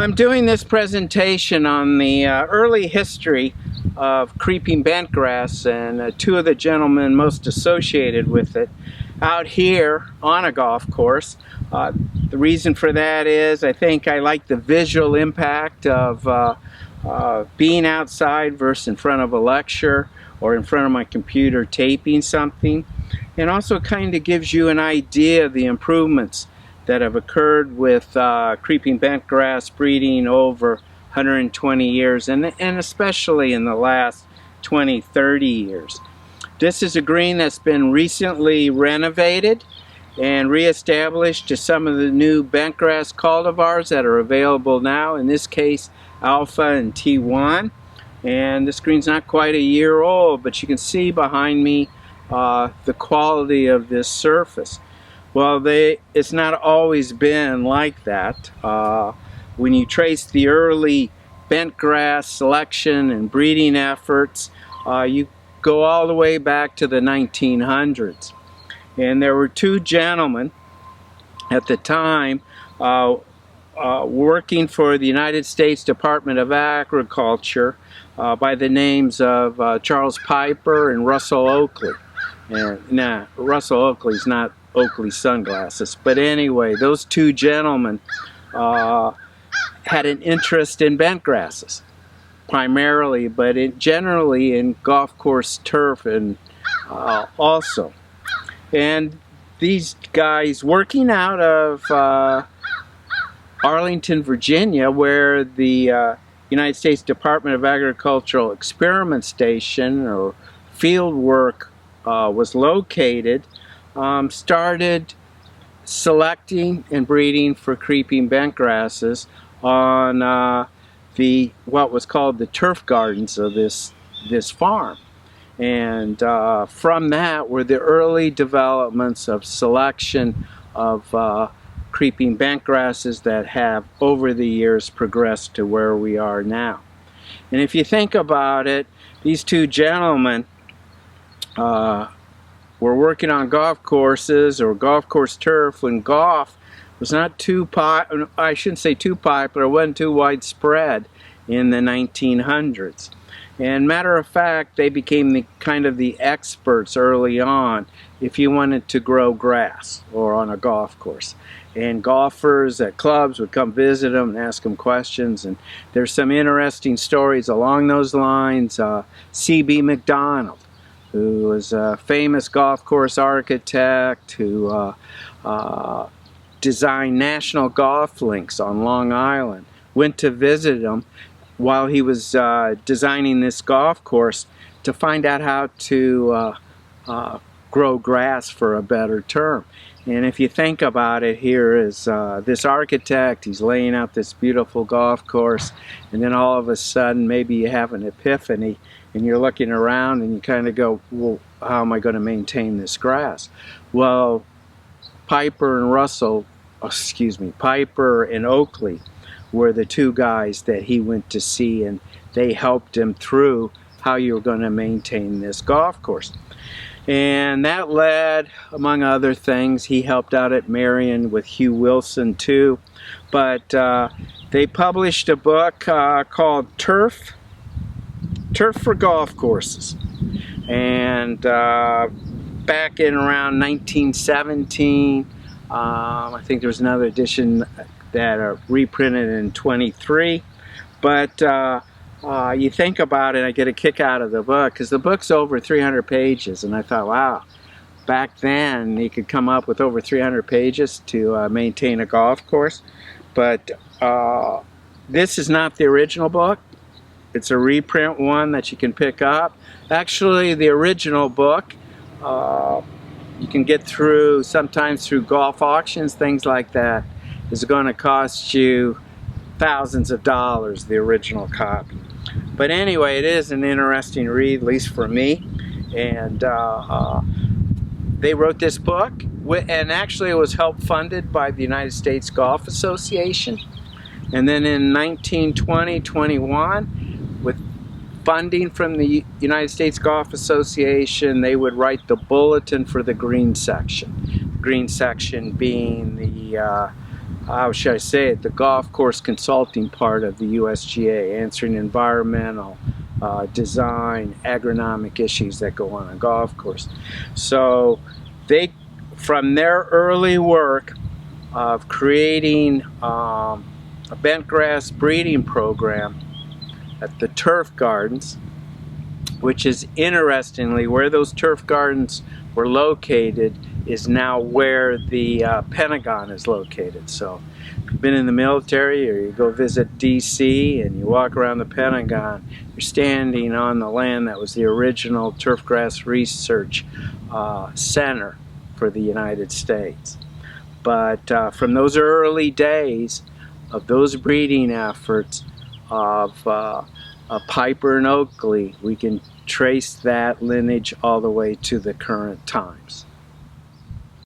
I'm doing this presentation on the early history of creeping bentgrass and two of the gentlemen most associated with it out here on a golf course. The reason for that is I think I like the visual impact of being outside versus in front of a lecture or in front of my computer taping something, and also kind of gives you an idea of the improvements that have occurred with creeping bentgrass breeding over 120 years and especially in the last 20-30 years. This is a green that's been recently renovated and reestablished to some of the new bentgrass cultivars that are available now, in this case Alpha and T1. And this green's not quite a year old, but you can see behind me the quality of this surface. Well, it's not always been like that. When you trace the early bentgrass selection and breeding efforts, you go all the way back to the 1900s. And there were two gentlemen at the time working for the United States Department of Agriculture by the names of Charles Piper and Russell Oakley. And Russell Oakley's not Oakley sunglasses, but anyway, those two gentlemen had an interest in bentgrasses primarily, but generally in golf course turf and also. And these guys working out of Arlington, Virginia, where the United States Department of Agricultural Experiment Station or field work was located, started selecting and breeding for creeping bentgrasses on what was called the turf gardens of this farm. And from that were the early developments of selection of creeping bentgrasses that have over the years progressed to where we are now. And if you think about it, these two gentlemen were working on golf courses or golf course turf when golf was not too I shouldn't say too popular, it wasn't too widespread in the 1900s. And matter of fact, they became the experts early on if you wanted to grow grass or on a golf course. And golfers at clubs would come visit them and ask them questions. And there's some interesting stories along those lines. C.B. McDonald, who was a famous golf course architect who designed national golf links on Long Island, went to visit him while he was designing this golf course to find out how to grow grass for a better term. And if you think about it, here is this architect, he's laying out this beautiful golf course, and then all of a sudden maybe you have an epiphany and you're looking around and you kind of go, well, how am I going to maintain this grass? Well, Piper and Oakley were the two guys that he went to see, and they helped him through how you were going to maintain this golf course. And that led, among other things, he helped out at Marion with Hugh Wilson too. But they published a book called Turf for Golf Courses. And back in around 1917, I think there was another edition that are reprinted in 23. But you think about it, I get a kick out of the book because the book's over 300 pages, and I thought, wow, back then you could come up with over 300 pages to maintain a golf course. But this is not the original book. It's a reprint one that you can pick up. Actually, the original book you can get through sometimes through golf auctions, things like that, is going to cost you thousands of dollars, the original copy. But anyway, it is an interesting read, at least for me. And they wrote this book, and actually it was help funded by the United States Golf Association. And then in 1920-21, with funding from the United States Golf Association, they would write the bulletin for the green section. The green section being the how should I say it, the golf course consulting part of the USGA, answering environmental, design, agronomic issues that go on a golf course. So they, from their early work of creating a bentgrass breeding program at the turf gardens, which is interestingly where those turf gardens were located is now where the Pentagon is located. So if you've been in the military or you go visit DC and you walk around the Pentagon, you're standing on the land that was the original turfgrass research center for the United States. But from those early days of those breeding efforts of Piper and Oakley, we can trace that lineage all the way to the current times.